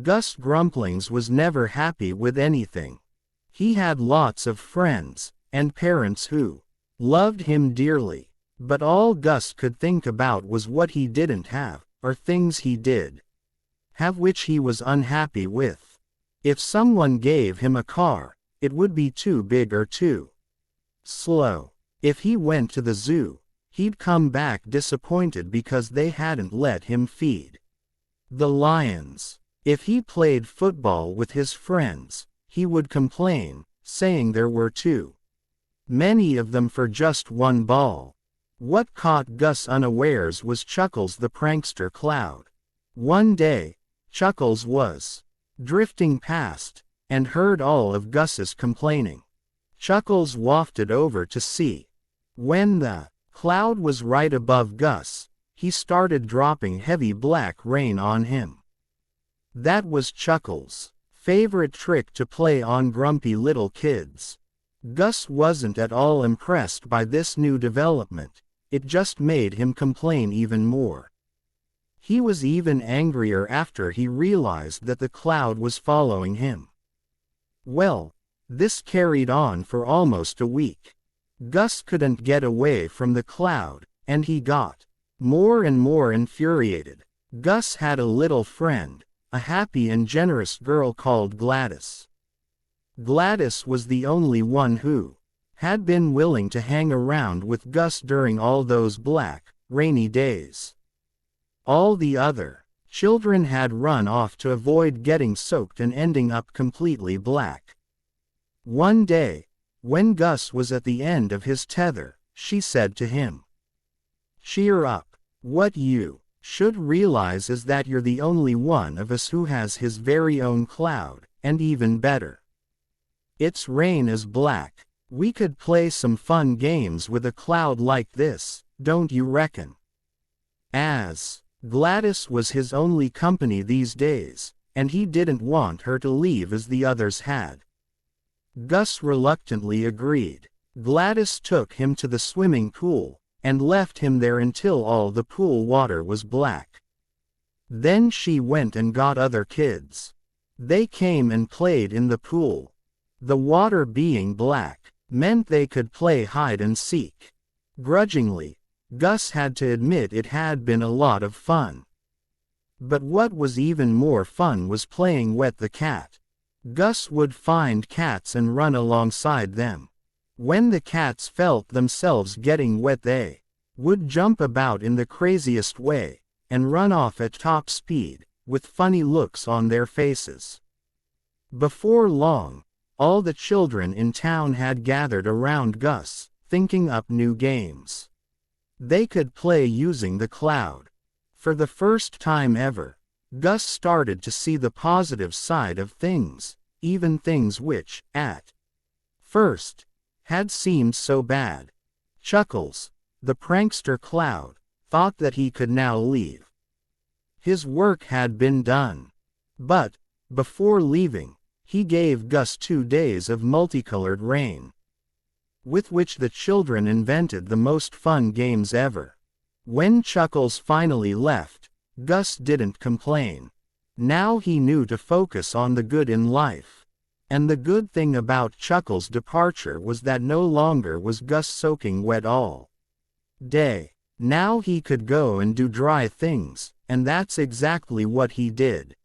Gus Grumplings was never happy with anything. He had lots of friends, and parents who loved him dearly, but all Gus could think about was what he didn't have, or things he did have which he was unhappy with. If someone gave him a car, it would be too big or too slow. If he went to the zoo, he'd come back disappointed because they hadn't let him feed the lions. If he played football with his friends, he would complain, saying there were too many of them for just one ball. What caught Gus unawares was Chuckles the prankster cloud. One day, Chuckles was drifting past, and heard all of Gus's complaining. Chuckles wafted over to see. When the cloud was right above Gus, he started dropping heavy black rain on him. That was Chuckles' favorite trick to play on grumpy little kids. Gus wasn't at all impressed by this new development. It just made him complain even more. He was even angrier after he realized that the cloud was following him. Well, this carried on for almost a week. Gus couldn't get away from the cloud, and he got more and more infuriated. Gus had a little friend, a happy and generous girl called Gladys. Gladys was the only one who had been willing to hang around with Gus during all those black, rainy days. All the other children had run off to avoid getting soaked and ending up completely black. One day, when Gus was at the end of his tether, she said to him, "Cheer up. What you should realize is that you're the only one of us who has his very own cloud, and even better. Its rain is black. We could play some fun games with a cloud like this, don't you reckon?" As Gladys was his only company these days, and he didn't want her to leave as the others had. Gus reluctantly agreed. Gladys took him to the swimming pool, and left him there until all the pool water was black. Then she went and got other kids. They came and played in the pool. The water being black meant they could play hide and seek. Grudgingly, Gus had to admit it had been a lot of fun. But what was even more fun was playing Wet the Cat. Gus would find cats and run alongside them. When the cats felt themselves getting wet, they would jump about in the craziest way, and run off at top speed, with funny looks on their faces. Before long, all the children in town had gathered around Gus, thinking up new games they could play using the cloud. For the first time ever, Gus started to see the positive side of things, even things which, at first, had seemed so bad. Chuckles, the prankster cloud, thought that he could now leave. His work had been done. But, before leaving, he gave Gus 2 days of multicolored rain, with which the children invented the most fun games ever. When Chuckles finally left, Gus didn't complain. Now he knew to focus on the good in life. And the good thing about Chuckles' departure was that no longer was Gus soaking wet all day. Now he could go and do dry things, and that's exactly what he did.